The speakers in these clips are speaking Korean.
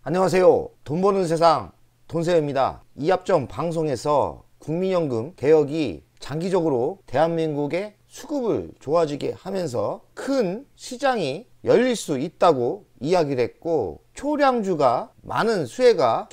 안녕하세요. 돈 버는 세상 돈세입니다. 이합정 방송에서 국민연금 개혁이 장기적으로 대한민국의 수급을 좋아지게 하면서 큰 시장이 열릴 수 있다고 이야기를 했고, 초량주가 수혜가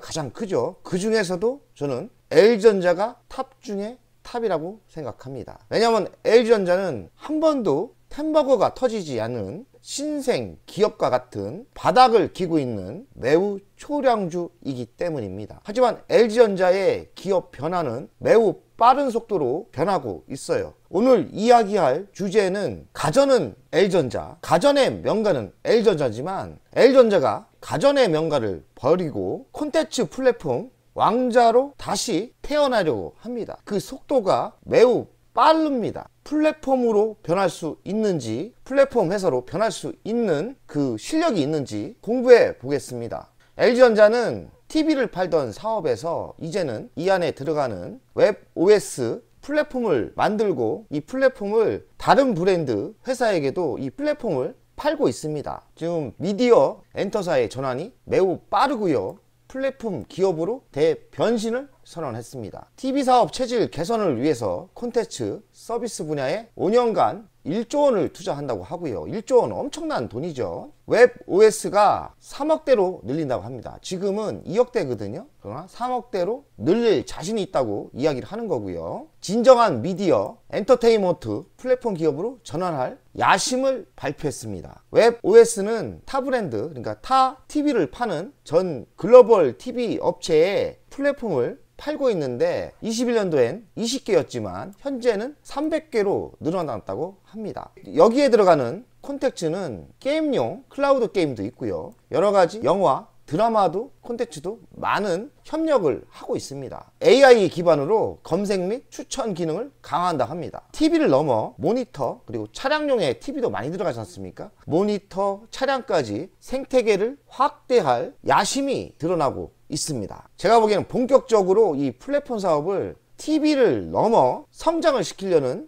가장 크죠. 그 중에서도 저는 LG전자가 탑 중에 탑이라고 생각합니다. 왜냐하면 LG전자는 한 번도 템버거가 터지지 않은 신생 기업과 같은 바닥을 기고 있는 매우 초량주이기 때문입니다. 하지만 LG전자의 기업 변화는 매우 빠른 속도로 변하고 있어요. 오늘 이야기할 주제는 가전은 LG전자, 가전의 명가는 LG전자지만 LG전자가 가전의 명가를 버리고 콘텐츠 플랫폼 왕자로 다시 태어나려고 합니다. 그 속도가 매우 빠릅니다. 플랫폼으로 변할 수 있는지, 플랫폼 회사로 변할 수 있는 그 실력이 있는지 공부해 보겠습니다. LG전자는 TV를 팔던 사업에서 이제는 이 안에 들어가는 웹 OS 플랫폼을 만들고 이 플랫폼을 다른 브랜드 회사에게도 이 플랫폼을 팔고 있습니다. 지금 미디어 엔터사의 전환이 매우 빠르고요. 플랫폼 기업으로 대변신을 선언했습니다. TV사업 체질 개선을 위해서 콘텐츠 서비스 분야에 5년간 1조 원을 투자한다고 하고요. 1조 원 엄청난 돈이죠. 웹 OS가 3억대로 늘린다고 합니다. 지금은 2억대거든요. 그러나 3억대로 늘릴 자신이 있다고 이야기를 하는 거고요. 진정한 미디어 엔터테인먼트 플랫폼 기업으로 전환할 야심을 발표했습니다. 웹 OS는 타 브랜드, 그러니까 타 TV를 파는 전 글로벌 TV 업체의 플랫폼을 팔고 있는데 21년도엔 20개였지만 현재는 300개로 늘어났다고 합니다. 여기에 들어가는 콘텐츠는 게임용 클라우드 게임도 있고요. 여러가지 영화, 드라마도 콘텐츠도 많은 협력을 하고 있습니다. AI 기반으로 검색 및 추천 기능을 강화한다 합니다. TV를 넘어 모니터, 그리고 차량용의 TV도 많이 들어가지 않습니까? 모니터, 차량까지 생태계를 확대할 야심이 드러나고 있습니다. 제가 보기에는 본격적으로 이 플랫폼 사업을 TV를 넘어 성장을 시키려는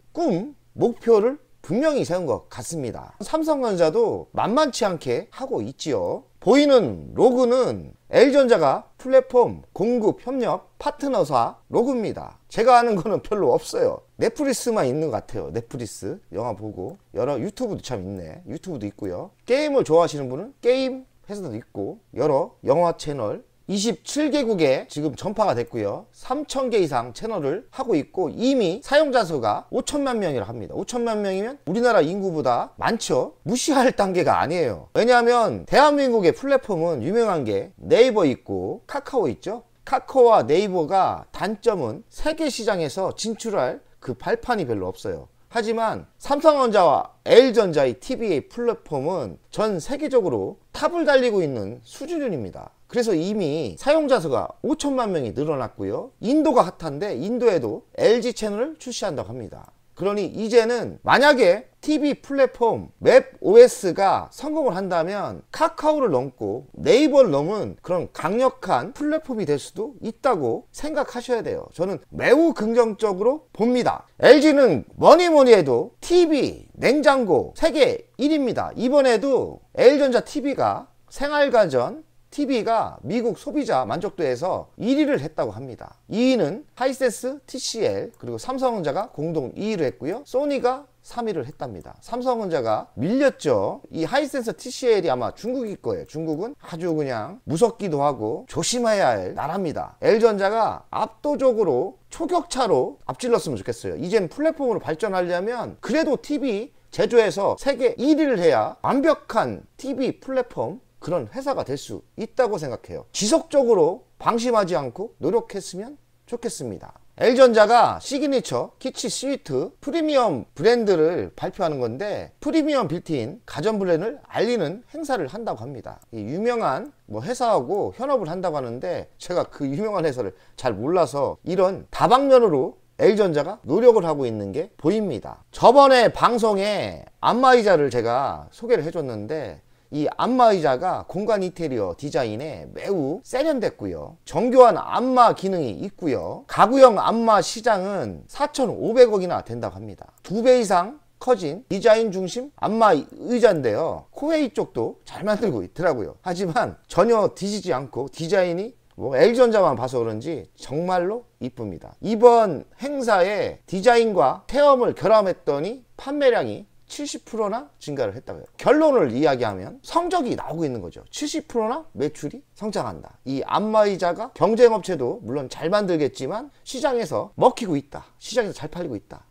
목표를 분명히 세운 것 같습니다. 삼성전자도 만만치 않게 하고 있지요. 보이는 로고는 LG전자가 플랫폼 공급 협력 파트너사 로고입니다. 제가 아는 거는 별로 없어요. 넷플릭스만 있는 것 같아요. 넷플릭스 영화 보고, 여러 유튜브도 참 있네. 유튜브도 있고요. 게임을 좋아하시는 분은 게임 회사도 있고, 여러 영화 채널 27개국에 지금 전파가 됐고요. 3,000개 이상 채널을 하고 있고, 이미 사용자 수가 5천만 명이라 합니다. 5천만 명이면 우리나라 인구보다 많죠. 무시할 단계가 아니에요. 왜냐하면 대한민국의 플랫폼은 유명한 게 네이버 있고 카카오 있죠. 카카오와 네이버가 단점은 세계 시장에서 진출할 그 발판이 별로 없어요. 하지만 삼성전자와 LG전자의 TV의 플랫폼은 전 세계적으로 탑을 달리고 있는 수준입니다. 그래서 이미 사용자 수가 5천만 명이 늘어났고요. 인도가 핫한데 인도에도 LG 채널을 출시한다고 합니다. 그러니 이제는 만약에 TV 플랫폼 웹 OS가 성공을 한다면 카카오를 넘고 네이버를 넘은 그런 강력한 플랫폼이 될 수도 있다고 생각하셔야 돼요. 저는 매우 긍정적으로 봅니다. LG는 뭐니 해도 TV, 냉장고 세계 1위입니다. 이번에도 LG전자 TV가 생활가전 TV가 미국 소비자 만족도에서 1위를 했다고 합니다. 2위는 하이센스 TCL, 그리고 삼성전자가 공동 2위를 했고요. 소니가 3위를 했답니다. 삼성전자가 밀렸죠. 이 하이센스 TCL이 아마 중국일 거예요. 중국은 아주 그냥 무섭기도 하고 조심해야 할 나라입니다. LG전자가 압도적으로 초격차로 앞질렀으면 좋겠어요. 이젠 플랫폼으로 발전하려면 그래도 TV 제조에서 세계 1위를 해야 완벽한 TV 플랫폼 그런 회사가 될 수 있다고 생각해요. 지속적으로 방심하지 않고 노력했으면 좋겠습니다. LG전자가 시그니처 키치 스위트 프리미엄 브랜드를 발표하는 건데, 프리미엄 빌트인 가전 브랜드를 알리는 행사를 한다고 합니다. 이 유명한 회사하고 현업을 한다고 하는데, 제가 그 유명한 회사를 잘 몰라서 이런 다방면으로 LG전자가 노력을 하고 있는 게 보입니다. 저번에 방송에 안마의자를 제가 소개를 해줬는데, 이 안마의자가 공간 인테리어 디자인에 매우 세련됐고요. 정교한 안마 기능이 있고요. 가구형 안마 시장은 4,500억이나 된다고 합니다. 2배 이상 커진 디자인 중심 안마 의자인데요. 코웨이 쪽도 잘 만들고 있더라고요. 하지만 전혀 뒤지지 않고 디자인이 LG전자만 봐서 그런지 정말로 이쁩니다. 이번 행사에 디자인과 체험을 결합했더니 판매량이 70%나 증가를 했다고요. 결론을 이야기하면 성적이 나오고 있는 거죠. 70%나 매출이 성장한다. 이 안마의자가 경쟁업체도 물론 잘 만들겠지만 시장에서 먹히고 있다. 시장에서 잘 팔리고 있다.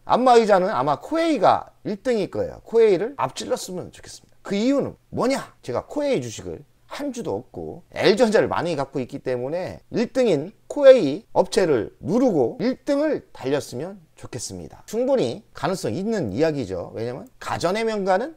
안마의자는 아마 코웨이가 1등일 거예요. 코웨이를 앞질렀으면 좋겠습니다. 그 이유는 뭐냐? 제가 코웨이 주식을 한 주도 없고 L전자를 많이 갖고 있기 때문에 1등인 코웨이 업체를 누르고 1등을 달렸으면 좋겠습니다. 충분히 가능성 있는 이야기죠. 왜냐면 가전의 명가는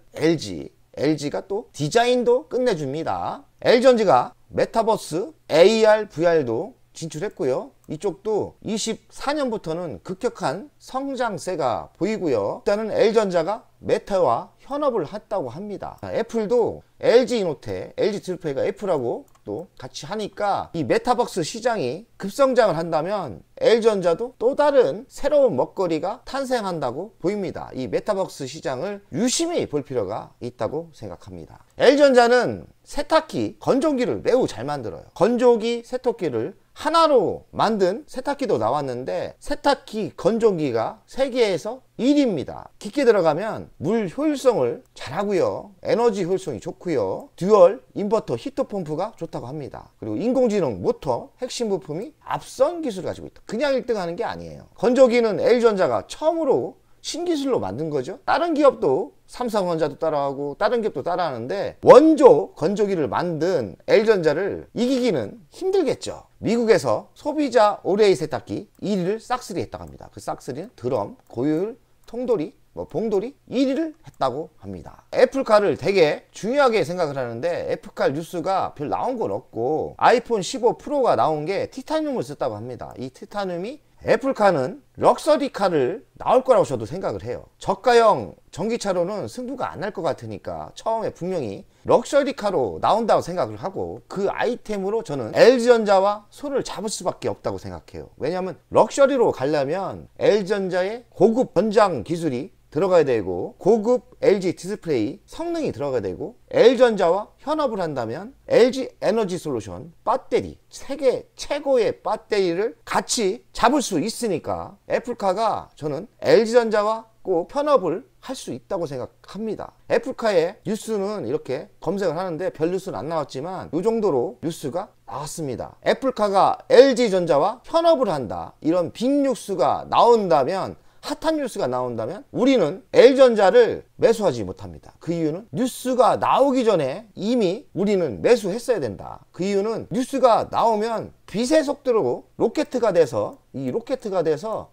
LG가 또 디자인도 끝내줍니다. LG전지가 메타버스, AR, VR도 진출했고요. 이쪽도 24년부터는 급격한 성장세가 보이고요. 일단은 L전자가 메타와 현업을 했다고 합니다. 애플도 LG이노테, LG디스플레이가 애플하고 또 같이 하니까 이 메타버스 시장이 급성장을 한다면 L전자도 또 다른 새로운 먹거리가 탄생한다고 보입니다. 이 메타버스 시장을 유심히 볼 필요가 있다고 생각합니다. L전자는 세탁기, 건조기를 매우 잘 만들어요. 건조기, 세탁기를 하나로 만든 세탁기도 나왔는데 세탁기, 건조기가 세계에서 1위입니다. 깊게 들어가면 물 효율성을 잘하고요. 에너지 효율성이 좋고요. 듀얼 인버터 히터펌프가 좋다고 합니다. 그리고 인공지능 모터 핵심 부품이 앞선 기술을 가지고 있다. 그냥 1등 하는 게 아니에요. 건조기는 L전자가 처음으로 신기술로 만든 거죠. 다른 기업도 삼성전자도 따라하고 다른 기업도 따라하는데 원조 건조기를 만든 L전자를 이기기는 힘들겠죠. 미국에서 소비자 올해의 세탁기 1위를 싹쓸이 했다고 합니다. 그 싹쓸이는 드럼, 고효율, 통돌이, 봉돌이 1위를 했다고 합니다. 애플카를 되게 중요하게 생각을 하는데 애플카 뉴스가 별 나온 건 없고 아이폰 15 프로가 나온 게 티타늄을 썼다고 합니다. 이 티타늄이 애플카는 럭셔리카를 나올 거라고 저도 생각을 해요. 저가형 전기차로는 승부가 안 날 것 같으니까 처음에 분명히 럭셔리카로 나온다고 생각을 하고 그 아이템으로 저는 LG전자와 손을 잡을 수밖에 없다고 생각해요. 왜냐하면 럭셔리로 가려면 LG전자의 고급 전장 기술이 들어가야 되고 고급 LG 디스플레이 성능이 들어가야 되고 L전자와 현업을 한다면 LG 에너지 솔루션 배터리 세계 최고의 배터리를 같이 잡을 수 있으니까 애플카가 저는 LG전자와 꼭 현업을 할 수 있다고 생각합니다. 애플카의 뉴스는 이렇게 검색을 하는데 별 뉴스는 안 나왔지만 이 정도로 뉴스가 나왔습니다. 애플카가 LG전자와 현업을 한다 이런 빅뉴스가 나온다면 핫한 뉴스가 나온다면 우리는 L전자를 매수하지 못합니다. 그 이유는 뉴스가 나오기 전에 이미 우리는 매수했어야 된다. 그 이유는 뉴스가 나오면 빛의 속도로 로켓가 돼서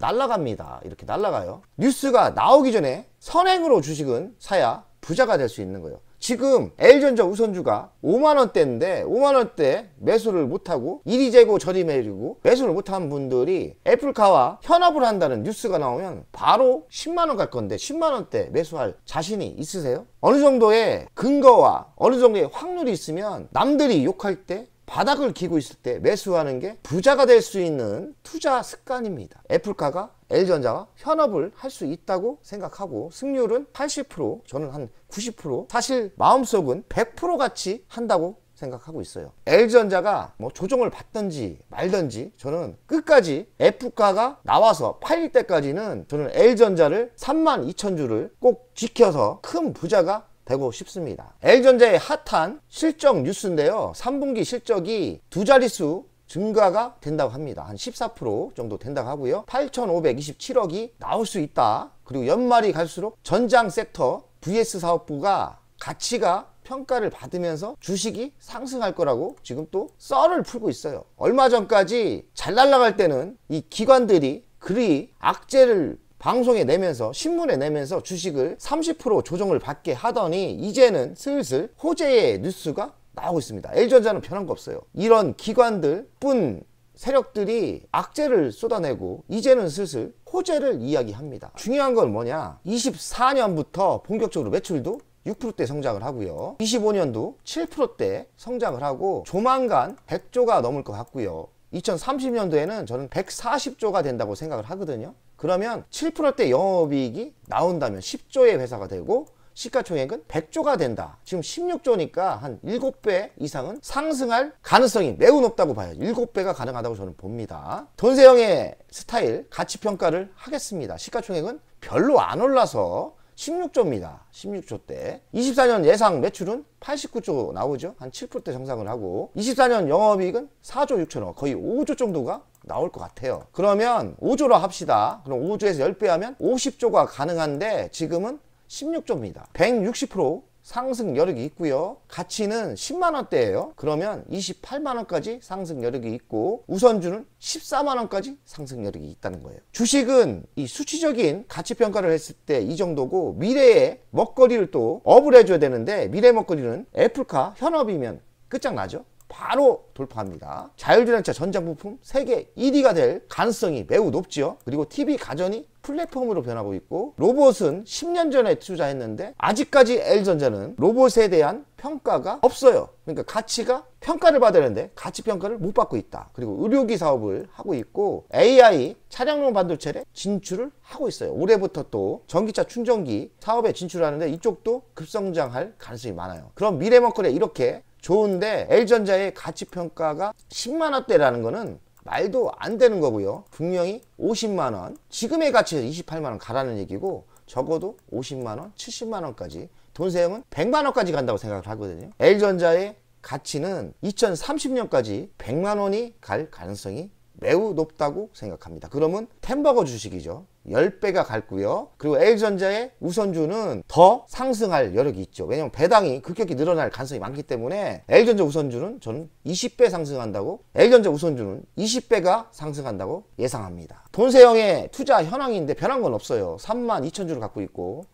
날아갑니다. 이렇게 날아가요. 뉴스가 나오기 전에 선행으로 주식은 사야 부자가 될 수 있는 거예요. 지금 L전자 우선주가 5만원대인데 5만원대 매수를 못하고 이리 재고 저리 매리고 매수를 못한 분들이 애플카와 현업을 한다는 뉴스가 나오면 바로 10만원 갈 건데 10만원대 매수할 자신이 있으세요? 어느 정도의 근거와 어느 정도의 확률이 있으면 남들이 욕할 때 바닥을 기고 있을 때 매수하는 게 부자가 될 수 있는 투자 습관입니다. 애플카가 L전자와 현업을 할 수 있다고 생각하고 승률은 80% 저는 한 90% 사실 마음속은 100% 같이 한다고 생각하고 있어요. L전자가 조정을 받든지 말든지 저는 끝까지 애플카가 나와서 팔릴 때까지는 저는 L전자를 32,000주를 꼭 지켜서 큰 부자가 되고 싶습니다. L전자의 핫한 실적 뉴스인데요. 3분기 실적이 두 자릿수 증가가 된다고 합니다. 한 14% 정도 된다고 하고요. 8,527억이 나올 수 있다. 그리고 연말이 갈수록 전장 섹터 VS 사업부가 가치가 평가를 받으면서 주식이 상승할 거라고 지금 또 썰을 풀고 있어요. 얼마 전까지 잘 날아갈 때는 이 기관들이 그리 악재를 방송에 내면서 신문에 내면서 주식을 30% 조정을 받게 하더니 이제는 슬슬 호재의 뉴스가 나오고 있습니다. L전자는 변한 거 없어요. 이런 기관들 뿐 세력들이 악재를 쏟아내고 이제는 슬슬 호재를 이야기합니다. 중요한 건 뭐냐, 24년부터 본격적으로 매출도 6%대 성장을 하고요. 25년도 7%대 성장을 하고 조만간 100조가 넘을 것 같고요. 2030년도에는 저는 140조가 된다고 생각을 하거든요. 그러면 7%대 영업이익이 나온다면 10조의 회사가 되고 시가총액은 100조가 된다. 지금 16조니까 한 7배 이상은 상승할 가능성이 매우 높다고 봐요. 7배가 가능하다고 저는 봅니다. 돈세영의 스타일 가치평가를 하겠습니다. 시가총액은 별로 안 올라서 16조입니다. 16조 대. 24년 예상 매출은 89조 나오죠. 한 7% 정상을 하고 24년 영업이익은 4조 6천억, 거의 5조 정도가 나올 것 같아요. 그러면 5조로 합시다. 그럼 5조에서 10배 하면 50조가 가능한데 지금은 16조입니다. 160% 상승 여력이 있고요. 가치는 10만원대예요. 그러면 28만원까지 상승 여력이 있고 우선주는 14만원까지 상승 여력이 있다는 거예요. 주식은 이 수치적인 가치평가를 했을 때 이 정도고 미래의 먹거리를 또 업을 해줘야 되는데 미래 먹거리는 애플카 현업이면 끝장나죠. 바로 돌파합니다. 자율주행차 전장부품 세계 1위가 될 가능성이 매우 높죠. 그리고 TV 가전이 플랫폼으로 변하고 있고 로봇은 10년 전에 투자했는데 아직까지 LG전자는 로봇에 대한 평가가 없어요. 그러니까 가치가 평가를 받아야 되는데 가치 평가를 못 받고 있다. 그리고 의료기 사업을 하고 있고 AI 차량용 반도체에 진출을 하고 있어요. 올해부터 또 전기차 충전기 사업에 진출하는데 이쪽도 급성장할 가능성이 많아요. 그럼 미래먹거리 이렇게 좋은데 LG전자의 가치평가가 10만원대라는 거는 말도 안 되는 거고요. 분명히 50만원, 지금의 가치에서 28만원 가라는 얘기고 적어도 50만원, 70만원까지 돈세영은 100만원까지 간다고 생각을 하거든요. LG전자의 가치는 2030년까지 100만원이 갈 가능성이 매우 높다고 생각합니다. 그러면 템버거 주식이죠. 10배가 갈고요. 그리고 LG전자의 우선주는 더 상승할 여력이 있죠. 왜냐면 배당이 급격히 늘어날 가능성이 많기 때문에 LG전자 우선주는 저는 20배 상승한다고, LG전자 우선주는 20배가 상승한다고 예상합니다. 돈세영의 투자 현황인데 변한 건 없어요. 32,000주를 갖고 있고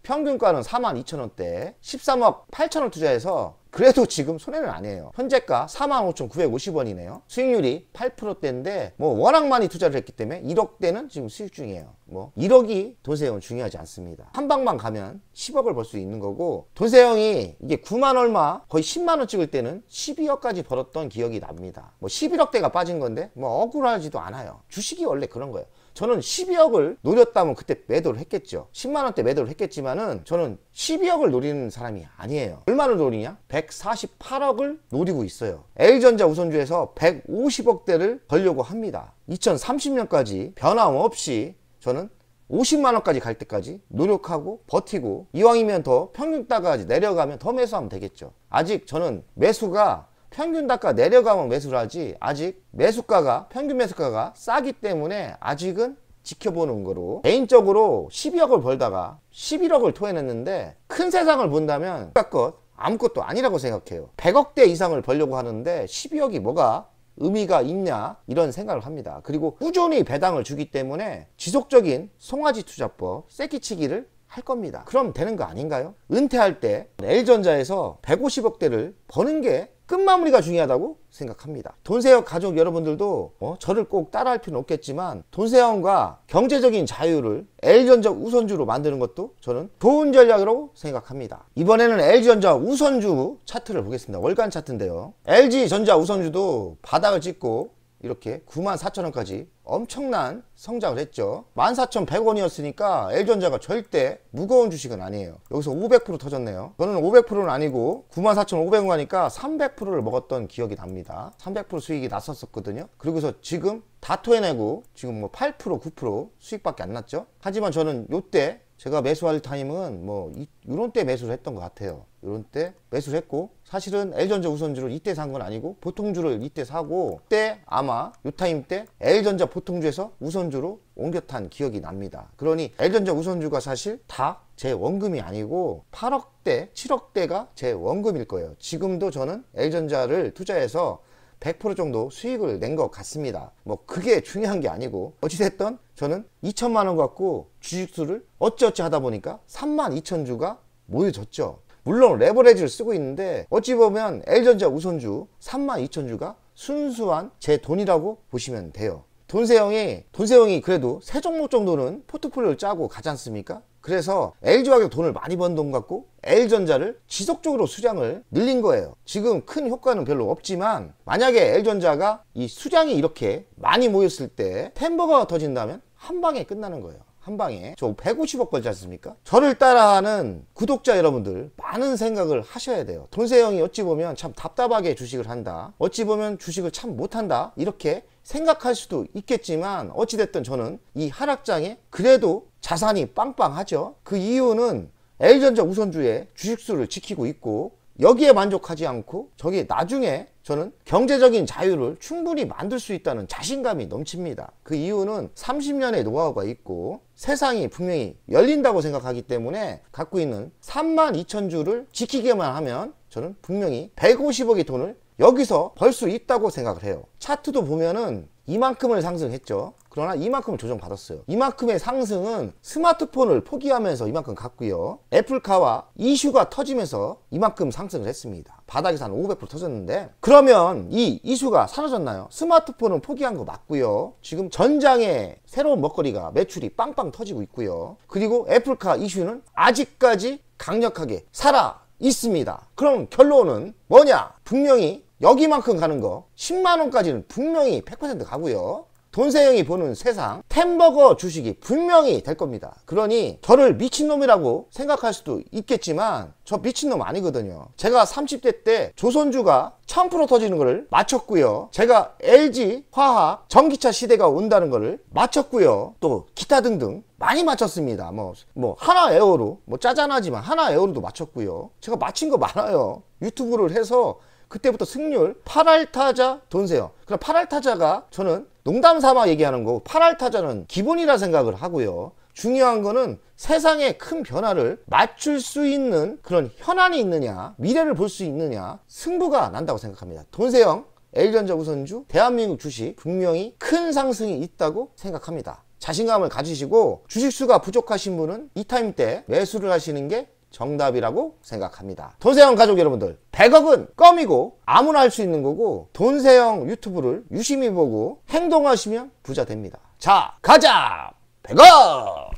평균가는 42,000원대 13억 8천원 투자해서 그래도 지금 손해는 아니에요. 현재가 45,950원이네요. 수익률이 8%대인데 뭐 워낙 많이 투자를 했기 때문에 1억대는 지금 수익 중이에요. 뭐 1억이 돈세영은 중요하지 않습니다. 한 방만 가면 10억을 벌 수 있는 거고 돈세영이 이게 9만 얼마 거의 10만원 찍을 때는 12억까지 벌었던 기억이 납니다. 뭐 11억대가 빠진 건데 뭐 억울하지도 않아요. 주식이 원래 그런 거예요. 저는 12억을 노렸다면 그때 매도를 했겠죠. 10만원대 매도를 했겠지만은 저는 12억을 노리는 사람이 아니에요. 얼마를 노리냐? 148억을 노리고 있어요. LG전자 우선주에서 150억대를 벌려고 합니다. 2030년까지 변함없이 저는 50만원까지 갈 때까지 노력하고 버티고 이왕이면 더 평균가까지 내려가면 더 매수하면 되겠죠. 아직 저는 매수가 평균 단가 내려가면 매수를 하지 아직 매수가가 평균 매수가가 싸기 때문에 아직은 지켜보는 거로 개인적으로 12억을 벌다가 11억을 토해냈는데 큰 세상을 본다면 것 아무것도 아니라고 생각해요. 100억대 이상을 벌려고 하는데 12억이 뭐가 의미가 있냐 이런 생각을 합니다. 그리고 꾸준히 배당을 주기 때문에 지속적인 송아지 투자법 쐐기치기를 할 겁니다. 그럼 되는 거 아닌가요? 은퇴할 때 LG전자에서 150억대를 버는 게 끝마무리가 중요하다고 생각합니다. 돈세영 가족 여러분들도 저를 꼭 따라할 필요는 없겠지만 돈세영과 경제적인 자유를 LG전자 우선주로 만드는 것도 저는 좋은 전략이라고 생각합니다. 이번에는 LG전자 우선주 차트를 보겠습니다. 월간 차트인데요. LG전자 우선주도 바닥을 찍고 이렇게 94,000원까지 엄청난 성장을 했죠. 14,100원이었으니까 LG전자가 절대 무거운 주식은 아니에요. 여기서 500% 터졌네요. 저는 500%는 아니고 94,500원 가니까 300%를 먹었던 기억이 납니다. 300% 수익이 났었거든요. 그리고서 지금 다 토해내고 지금 뭐 8%, 9% 수익밖에 안 났죠. 하지만 저는 요때 제가 매수할 타임은 뭐 이런 때 매수를 했던 것 같아요. 이런 때 매수를 했고 사실은 LG전자 우선주를 이때 산 건 아니고 보통주를 이때 사고 그때 아마 요 타임 때 LG전자 보통주에서 우선주로 옮겨 탄 기억이 납니다. 그러니 LG전자 우선주가 사실 다 제 원금이 아니고 8억대, 7억대가 제 원금일 거예요. 지금도 저는 LG전자를 투자해서 100% 정도 수익을 낸 것 같습니다. 뭐 그게 중요한 게 아니고 어찌됐든 저는 2천만 원 갖고 주식수를 어찌어찌 하다 보니까 32,000주가 모여졌죠. 물론 레버리지를 쓰고 있는데 어찌 보면 LG전자 우선주 32,000주가 순수한 제 돈이라고 보시면 돼요. 돈세영이 그래도 세 종목 정도는 포트폴리오를 짜고 가지 않습니까? 그래서 LG화학에 돈을 많이 번 돈 갖고 LG전자를 지속적으로 수량을 늘린 거예요. 지금 큰 효과는 별로 없지만 만약에 LG전자가 이 수량이 이렇게 많이 모였을 때 템버거가 터진다면 한 방에 끝나는 거예요. 한 방에. 저 150억 벌지 않습니까? 저를 따라하는 구독자 여러분들 많은 생각을 하셔야 돼요. 돈세형이 어찌 보면 참 답답하게 주식을 한다, 어찌 보면 주식을 참 못한다, 이렇게 생각할 수도 있겠지만 어찌됐든 저는 이 하락장에 그래도 자산이 빵빵하죠. 그 이유는 L전자 우선주의 주식수를 지키고 있고, 여기에 만족하지 않고 저기 나중에 저는 경제적인 자유를 충분히 만들 수 있다는 자신감이 넘칩니다. 그 이유는 30년의 노하우가 있고 세상이 분명히 열린다고 생각하기 때문에 갖고 있는 32,000주를 지키기만 하면 저는 분명히 150억의 돈을 여기서 벌 수 있다고 생각을 해요. 차트도 보면은 이만큼을 상승했죠. 그러나 이만큼을 조정받았어요. 이만큼의 상승은 스마트폰을 포기하면서 이만큼 갔고요. 애플카와 이슈가 터지면서 이만큼 상승을 했습니다. 바닥에서 한 500% 터졌는데, 그러면 이 이슈가 사라졌나요? 스마트폰은 포기한 거 맞고요. 지금 전장에 새로운 먹거리가 매출이 빵빵 터지고 있고요. 그리고 애플카 이슈는 아직까지 강력하게 살아 있습니다. 그럼 결론은 뭐냐? 분명히 여기만큼 가는 거 10만원까지는 분명히 100% 가고요. 돈세형이 보는 세상, 템버거 주식이 분명히 될 겁니다. 그러니 저를 미친놈이라고 생각할 수도 있겠지만 저 미친놈 아니거든요. 제가 30대 때 조선주가 1000% 터지는 거를 맞췄고요. 제가 LG 화학 전기차 시대가 온다는 거를 맞췄고요. 또 기타 등등 많이 맞췄습니다. 뭐 하나 에어로, 짜잔하지만 하나 에어로도 맞췄고요. 제가 맞힌 거 많아요. 유튜브를 해서 그때부터 승률 8알타자 돈세형. 그럼 8알타자가 저는 농담 삼아 얘기하는 거고, 8알타자는 기본이라 생각을 하고요. 중요한 거는 세상의 큰 변화를 맞출 수 있는 그런 현안이 있느냐, 미래를 볼 수 있느냐, 승부가 난다고 생각합니다. 돈세형, L전자 우선주, 대한민국 주식 분명히 큰 상승이 있다고 생각합니다. 자신감을 가지시고 주식수가 부족하신 분은 이 타임 때 매수를 하시는 게 정답이라고 생각합니다. 돈세형 가족 여러분들, 100억은 껌이고 아무나 할 수 있는 거고, 돈세형 유튜브를 유심히 보고 행동하시면 부자 됩니다. 자, 가자! 100억!